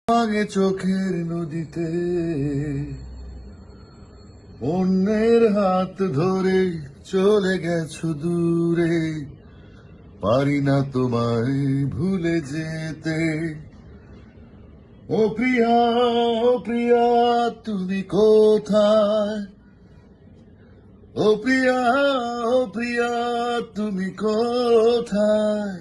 আগে চোখের নদীতে অন্যের হাত ধরে চলে গেছো দূরে, পারি না তোমায় ভুলে যেতে। ও প্রিয়া, ও প্রিয়া, তুমি কোথায়? ও প্রিয়া, ও প্রিয়া, তুমি কোথায়?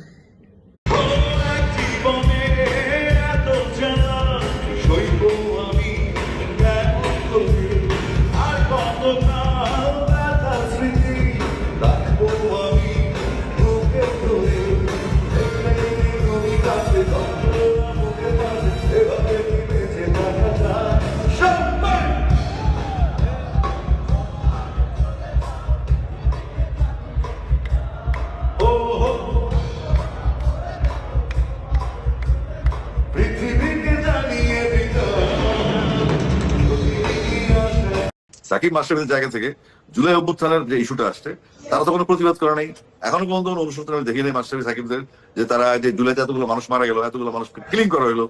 সাকিব মাস্টারের জায়গা থেকে জুলাই অভ্যুত্থানের যে ইস্যুটা আসছে, তারা তো কোনো প্রতিবাদ করে নাই। এখনো পর্যন্ত কোনো অনুষ্ঠান আমি দেখি নাই মাস্টার সাকিবদের, যে তারা যে জুলাইতে এতগুলো মানুষ মারা গেল, এতগুলো মানুষ কিলিং করা হলো,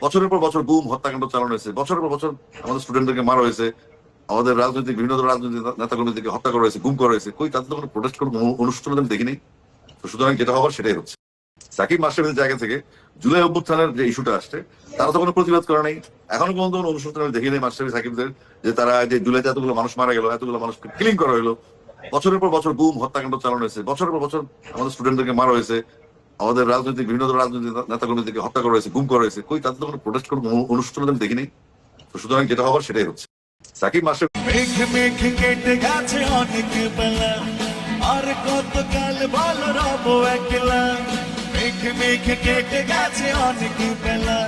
বছরের পর বছর গুম হত্যাকাণ্ড চালানো হয়েছে, বছরের পর বছর আমাদের স্টুডেন্টদেরকে মারা হয়েছে, আমাদের রাজনৈতিক বিভিন্ন রাজনৈতিক নেতাকর্মীদেরকে হত্যা করা হয়েছে, গুম করা হয়েছে, কই তাদের তো কোনো প্রোটেস্ট কোনো অনুষ্ঠান আমি দেখি নাই। তো সুতরাং যেটা হবার সেটাই হচ্ছে। সাকিব মাস্টারের জায়গা থেকে জুলাই অভ্যুত্থানের যে ইস্যুটা আসছে, তারা তো কোনো প্রতিবাদ করে নাই। এখনো পর্যন্ত কোনো অনুষ্ঠান আমি দেখি নাই মাস্টার সাকিবদের, যে তারা যে জুলাইতে এতগুলো মানুষ মারা গেল, এতগুলো মানুষ কিলিং করা হলো, বছরের পর বছর গুম হত্যাকাণ্ড চালানো হয়েছে, বছরের পর বছর আমাদের স্টুডেন্টদেরকে মারা হয়েছে, আমাদের রাজনৈতিক বিভিন্ন রাজনৈতিক নেতাকর্মীদেরকে হত্যা করা হয়েছে, গুম করা হয়েছে, কই তাদের তো কোনো প্রোটেস্ট কোনো অনুষ্ঠান আমি দেখি নাই। তো সুতরাং যেটা হবার সেটাই হচ্ছে। সাকিব মাস্টার মেঘ মেঘ কেটে গেছে অনেক বেলা, আর কত কাল ভালো রব একলা। মেঘ মেঘ কেটে গেছে অনেক বেলা,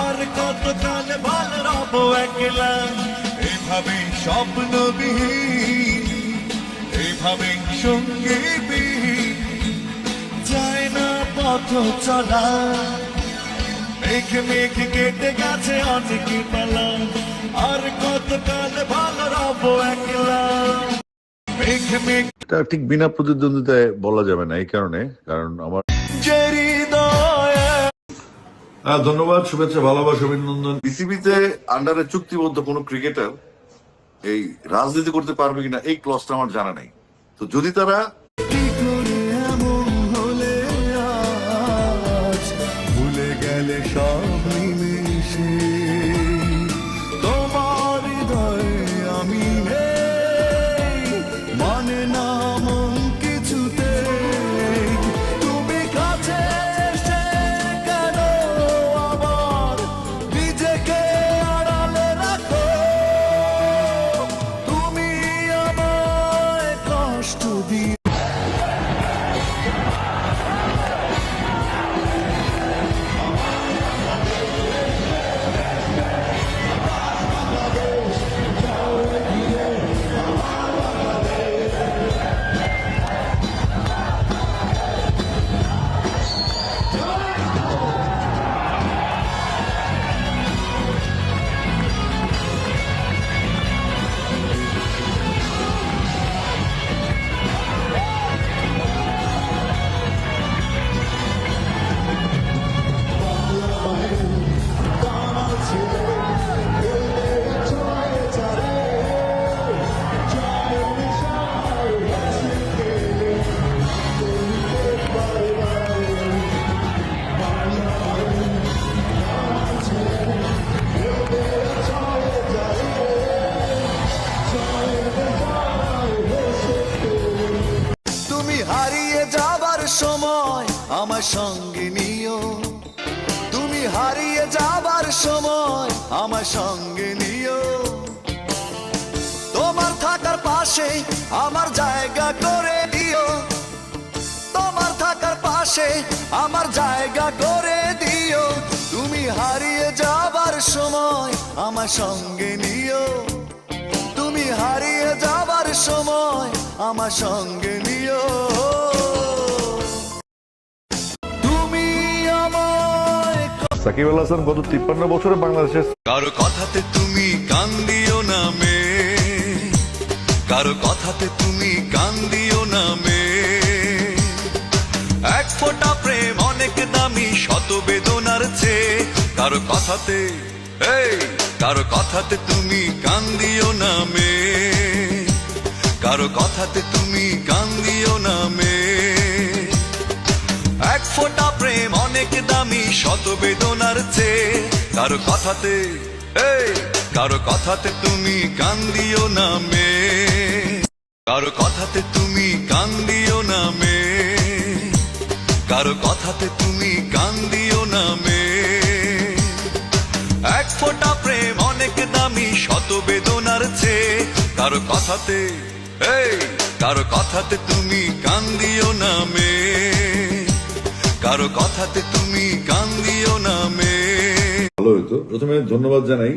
আর কত কাল ভালো রব একলা। এভাবে স্বপ্নবিহীন, এভাবে সঙ্গীবিহীন যায় না পথ চলা। মেঘ মেঘ কেটে গেছে অনেক বেলা, আর কত কাল ভালো রব একলা। মেঘ মেঘ এটা ঠিক বিনা প্রতিদ্বন্দ্বিতায় বলা যাবে না, এই কারণে, কারণ আমার ধন্যবাদ, শুভেচ্ছা, ভালোবাসা, অভিনন্দন। বিসিবিতে আন্ডারে চুক্তিবদ্ধ কোন ক্রিকেটার এই রাজনীতি করতে পারবে কিনা এই ক্লসটা আমার জানা নাই। তো যদি তারা ভুলে গেলে সব নিমেষে তোমার হৃদয়ে আমি নেই, মানে না মন কিছুতে। তুমি কাছে এসে কেন আবার নিজেকে আড়ালে রাখো? তুমি আমায় কষ্ট দিয়ে সময় আমার সঙ্গে নিও, তুমি হারিয়ে যাবার সময় আমার সঙ্গে নিও। তোমার থাকার পাশে আমার জায়গা করে দিও, তোমার থাকার পাশে আমার জায়গা করে দিও। তুমি হারিয়ে যাবার সময় আমার সঙ্গে নিও, তুমি হারিয়ে যাবার সময় আমার সঙ্গে নিও। সাকিব আল হাসান গত 53 বছরে বাংলাদেশের কারো কথাতে তুমি কান দিও না মে, কারো কথাতে তুমি কান দিও না মে। এক ফোঁটা প্রেম অনেক দামি শত বেদনার চেয়ে। কারো কথাতে এই কারো কথাতে তুমি কান দিও না মেয়ে, কারো কথাতে তুমি কান দিও না মেয়ে। এক ফোঁটা প্রেম অনেক দামি শত বেদনার চেয়ে, কারো কথাতে এই কারো কথাতে তুমি কান দিও না মেয়ে, কারো কথাতে তুমি কান দিও না মেয়ে, কারো কথাতে তুমি কান দিও না মেয়ে। এক ফোঁটা প্রেম অনেক দামি শত বেদনার চেয়ে, কারো কথাতে এই কারো কথাতে তুমি কান দিও না মেয়ে, কারো কথাতে তুমি কান দিও না মেয়ে। ভালো হতো। প্রথমে ধন্যবাদ জানাই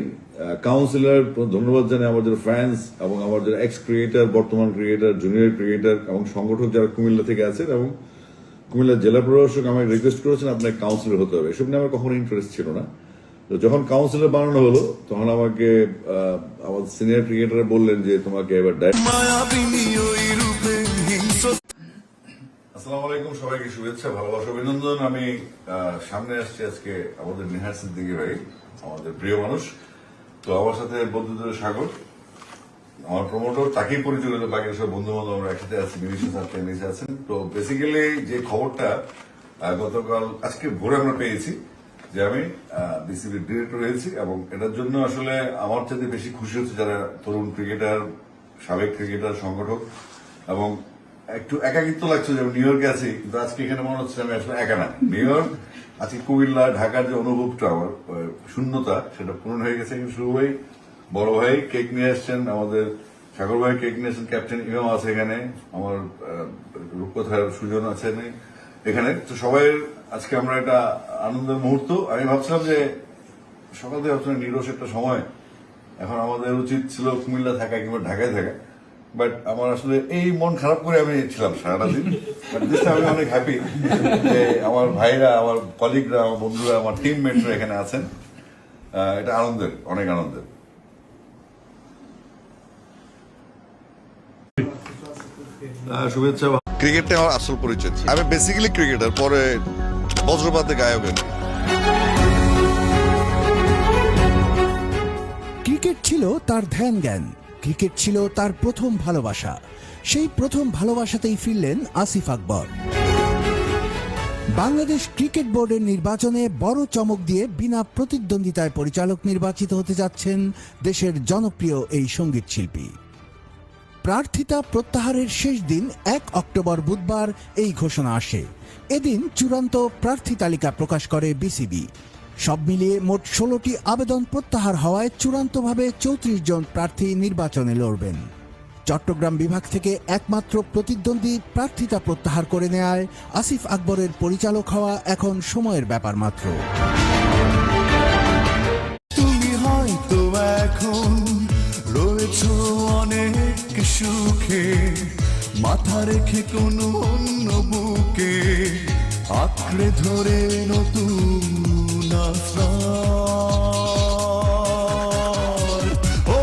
কাউন্সিলর, ধন্যবাদ জানাই আমাদের ফ্যান্স এবং আমাদের এক্স ক্রিয়েটার, বর্তমান ক্রিয়েটার, জুনিয়র ক্রিয়েটার এবং সংগঠক যারা কুমিল্লা থেকে আছেন এবং কুমিল্লা জেলা প্রশাসক আমাকে রিকোয়েস্ট করেছেন আপনাকে কাউন্সিলর হতে হবে। এসব নিয়ে আমার কখনো ইন্টারেস্ট ছিল না। তো যখন কাউন্সিলর বানানো হলো তখন আমাকে আমাদের সিনিয়র ক্রিকেটার বললেন যে তোমাকে এবার আসসালামু আলাইকুম, সবাইকে শুভেচ্ছা, ভালোবাসা, অভিনন্দন। আমি সামনে আসছি আজকে আমাদের নেহার সিদ্দিকী ভাই, আমাদের প্রিয় মানুষ। তো আমার সাথে বন্ধুদের সাগর, আমার প্রমোটর, তাকেই পরিচয় হলো, বাকি সব বন্ধু বান্ধব আমরা একসাথে আছি, মিউজিশিয়ান সাথে নিচে আছেন। তো বেসিক্যালি যে খবরটা গতকাল আজকে ভোরে আমরা পেয়েছি যে আমি বিসিবির ডিরেক্টর হয়েছি, এবং এটার জন্য আসলে আমার চাইতে বেশি খুশি হচ্ছে যারা তরুণ ক্রিকেটার, সাবেক ক্রিকেটার, সংগঠক, এবং একটু একাকিত্ব লাগছে যে আমি নিউ ইয়র্কে আছি, কিন্তু আজকে এখানে মনে হচ্ছে আমি আসলে একা না। নিউ ইয়র্ক, আজকে কুমিল্লা, ঢাকার যে অনুভবটা আমার শূন্যতা সেটা পূরণ হয়ে গেছে। শুরু ভাই, বড় ভাই কেক নিয়ে আসছেন, আমাদের সাগর ভাই কেক নিয়ে আসছেন, ক্যাপ্টেন ইমাম আছে এখানে, আমার রূপকথার সুজন আছেন এখানে। তো সবাই আজকে আমরা একটা আনন্দের মুহূর্ত। আমি ভাবছিলাম যে সকাল থেকে ভাবছিলাম নিরস একটা সময়, এখন আমাদের উচিত ছিল কুমিল্লা থাকা কিংবা ঢাকায় থাকা, বাট আমার আসলে এই মন খারাপ করে আমি ছিলাম সারাটা দিন। বাট দিস টাইম আমি অনেক হ্যাপি যে আমার ভাইরা, আমার কলিগরা, আমার বন্ধুরা, আমার টিমমেটরা এখানে আছেন। এটা আনন্দের, অনেক আনন্দের। শুভেচ্ছা। ক্রিকেটটা আমার আসল পরিচয়। আমি বেসিক্যালি ক্রিকেটার, পরে বজ্রপাতে গায়ক। ক্রিকেট ছিল তার ধ্যান জ্ঞান, ক্রিকেট ছিল তার প্রথম ভালোবাসা। সেই প্রথম ভালোবাসাতেই ফিরলেন আসিফ আকবর। বাংলাদেশ ক্রিকেট বোর্ডের নির্বাচনে বড় চমক দিয়ে বিনা প্রতিদ্বন্দ্বিতায় পরিচালক নির্বাচিত হতে যাচ্ছেন দেশের জনপ্রিয় এই সঙ্গীত শিল্পী। প্রার্থিতা প্রত্যাহারের শেষ দিন 1 অক্টোবর বুধবার এই ঘোষণা আসে। এদিন চূড়ান্ত প্রার্থী তালিকা প্রকাশ করে বিসিবি। সব মিলিয়ে মোট 16টি আবেদন প্রত্যাহার হওয়ায় চূড়ান্তভাবে 34 জন প্রার্থী নির্বাচনে লড়বেন। চট্টগ্রাম বিভাগ থেকে একমাত্র প্রতিদ্বন্দ্বী প্রার্থিতা প্রত্যাহার করে নেয়ায় আসিফ আকবরের পরিচালক হওয়া এখন সময়ের ব্যাপার মাত্র। তুমি হয়তো এখন রয়েছো অনেক সুখে, মাথা রেখে কোনো অন্য বুকে আঁকড়ে ধরে নতুন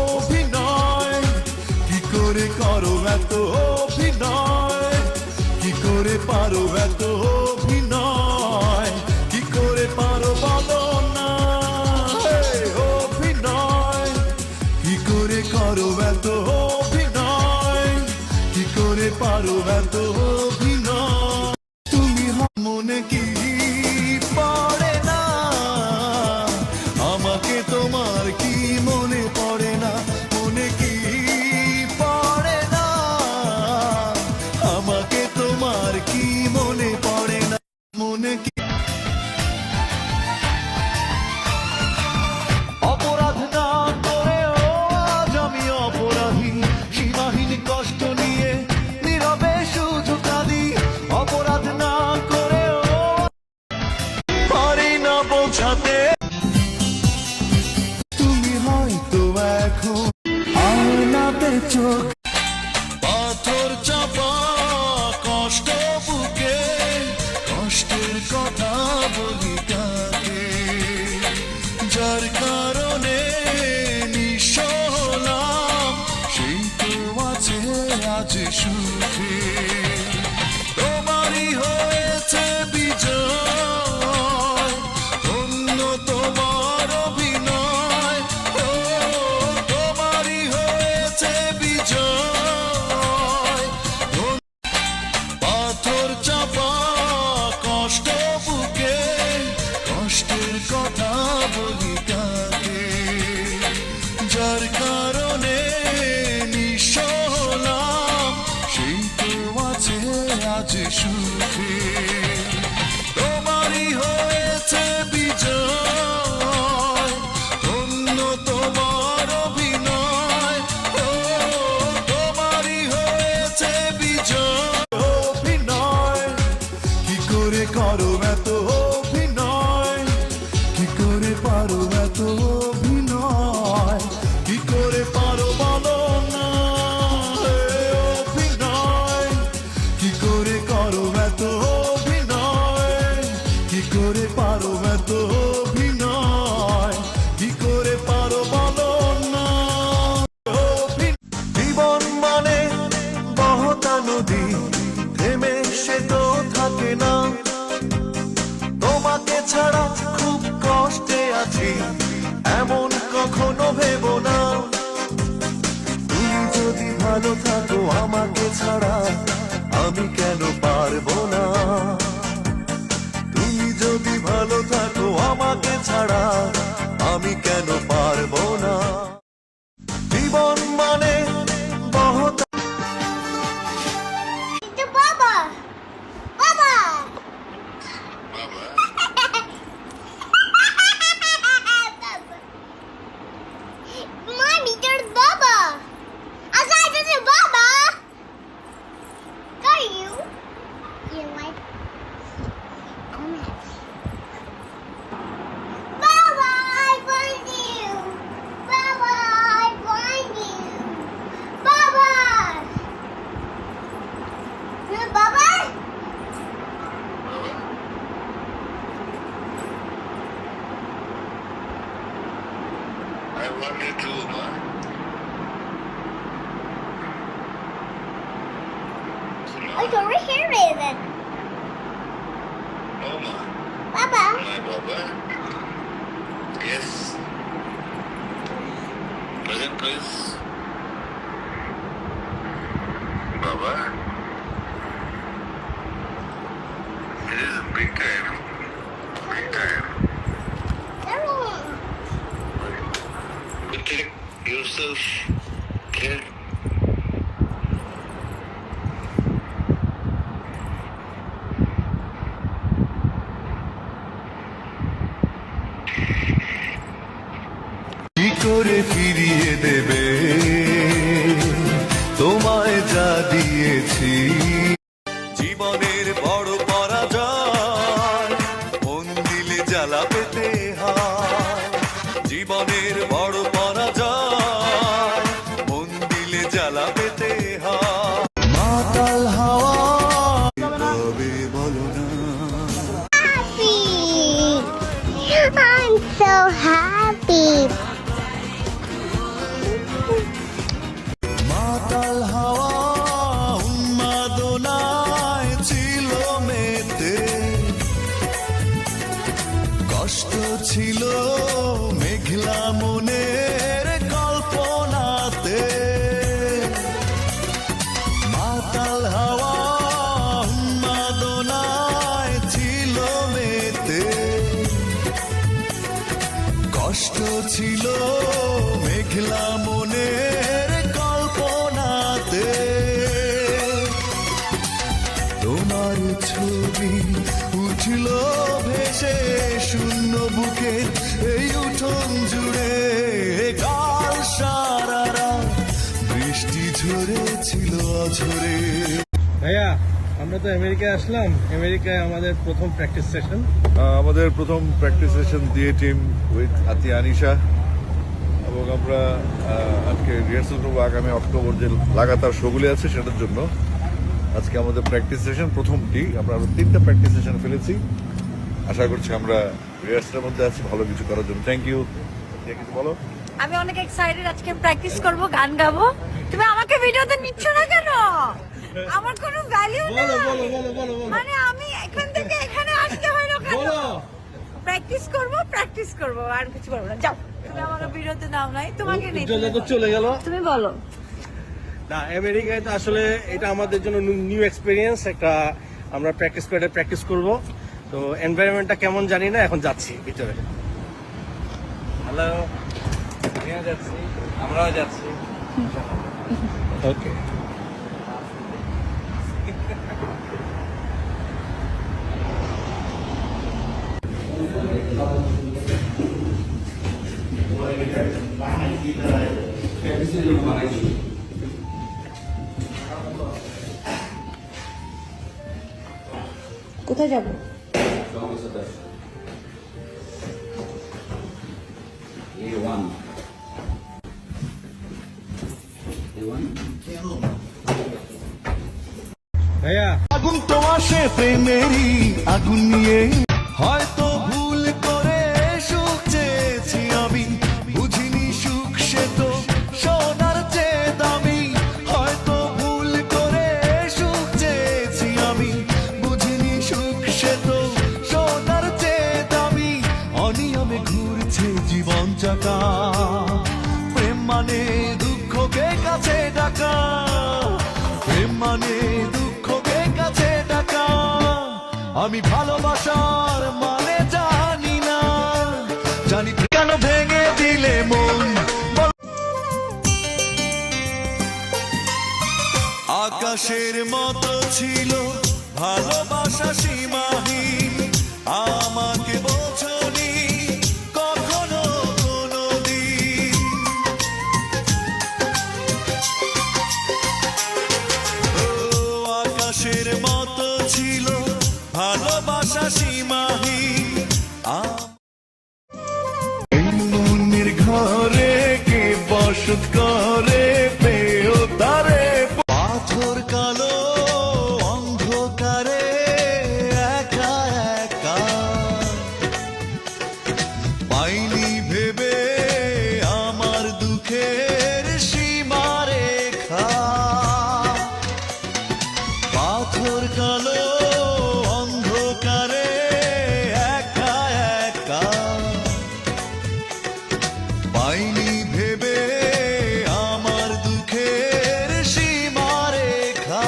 অভিনয়। কি করে করো এত অভিনয়, কি করে পারো এত অভিনয়, কি করে পারো বলো না অভিনয়, কি করে করো এত অভিনয়, কি করে পারো এত অভিনয়। তুমি মনে কি পড়ে না, আমাকে তোমার কি মনে পড়ে না, মনে কি পড়ে না, আমাকে তোমার কি মনে পড়ে না, মনে কি। অপরাধ না করেও আজ আমি অপরাধী, সীমাহীন কষ্ট নিয়ে নীরবে শুধু কাঁদি। অপরাধ না করেও পারি না বোঝাতে। তুমি হয়তো এখন আয়নাতে চোখ, পাথর চাপা কষ্ট বুকে, কষ্টের কথা বলি কাকে, যার কারণে নিঃস্ব হলাম, সেই তো আছে আজ সুখে। তোমারই হয়েছে বিজয়, অন্য তোমার আছি এমন কখনো ভেবো না। তুমি যদি ভালো থাকো আমাকে ছাড়া আমি কেন পারবো না। তুমি যদি ভালো থাকো আমাকে ছাড়া আমি কেন পারবো না। জীবন মানে বহুত Baba! Baba! Mommy, there's Baba! Outside there's Baba! Got you? You like? Baba, I find you! Baba, I find you! Baba! Baba? I want you to, ma. Look over here, Raven. Oh, ma. Baba. My Baba. Yes. Present, please. Baba. It is big time. Big time. You take yourself care. কি করে ফিরিয়ে দেবে তোমায় যা দিয়েছি। জীবনের বড় পরাজয় মন দিলে জ্বালা পেতে হয়। জীবনের বড় পরাজয় মন দিলে জ্বালা পেতে হয়। মাতাল হাওয়া তবে বলো না। Happy! I'm so happy. মাতাল হাওয়া উন্মাদনায় ছিল মেতে। কষ্ট ছিল মেঘলা মনের কল্পনাতে। মাতাল হাওয়া উন্মাদনায় ছিল মেতে। কষ্ট ছিল মেঘলা মনের কল্পনাতে। তোমার ছবি উঠল ভেসে শূন্য বুকে এই উঠোন জুড়ে। কাল সারা রাত বৃষ্টি ঝরেছিল অঝরে। ভাইয়া আমরা তো আমেরিকায় আসলাম। আমেরিকায় আমাদের প্রথম প্র্যাকটিস সেশন। আমাদের প্রথম প্র্যাকটিস সেশন দিয়ে টিম উইথ আতি আনিশা এবং আমরা আজকে রিহার্সাল করবো আগামী অক্টোবর যে লাগাতার শোগুলি আছে সেটার জন্য। আজকে আমাদের প্র্যাকটিস সেশন প্রথমটি, আমরা আরো 3টা প্র্যাকটিস সেশন ফেলেছি। আশা করছি আমরা রিহার্সালের মধ্যে আছি ভালো কিছু করার জন্য। Thank you. কিছু বলো। আমি অনেক এক্সাইটেড, আজকে প্র্যাকটিস করব, গান গাবো। তুমি আমাকে ভিডিওতে নিচ্ছ না কেন? আমার কোনো ভ্যালিউ না। মানে আমি এখান থেকে এখানে আসতে হলো কেন? প্র্যাকটিস করব আর কিছু করব না। যাও, তুমি আমাকে ভিডিওতে নাও নাই, তোমাকে নেই। তো চলে গেল। তুমি বলো। না, আমেরিকায় তো আসলে এটা আমাদের জন্য নিউ এক্সপেরিয়েন্স। একটা আমরা প্র্যাকটিস প্যাডে প্র্যাকটিস করব। তো এনভায়রনমেন্টটা কেমন জানি না, এখন যাচ্ছি ভিতরে। হ্যালো, যাচ্ছি, আমরাও যাচ্ছি। ওকে। কোথায় যাবো? ভাইয়া আগুন তো আসে প্রেমেরই আগুন নিয়ে। হয়তো ভুল করে সুখ চেয়েছি আমি, বুঝিনি সুখ সে তো সোনার চেয়ে দামি। হয়তো ভুল করে সুখ চেয়েছি আমি, বুঝিনি সুখ সে তো সোনার চেয়ে দামি। অনিয়মে ঘুরছে জীবন চাকা প্রেম মানে দুঃখকে কাছে ডাকা প্রেম মানে দুঃখকে কাছে ডাকা আমি ভালোবাসার মানে জানি না জানি কেন ভেঙে দিলে মন আকাশের মতো ছিল ভালোবাসা সীমাহীন আমাকে বোঝনি কখনো কোনোদিন ও আকাশের মতো ছিল ভালোবাসা সীমাহীন মনের ঘরে কে বসত করে পেও তারে পাথর কালো অন্ধকারে একা একা পাইনি ভেবে আমার দুঃখের সীমারেখা পাথর কালো অন্ধকারে একা একা পাইনি ভেবে আমার দুঃখের সীমারেখা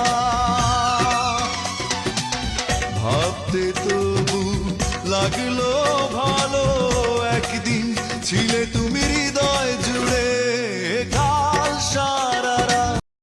ভাবতে তো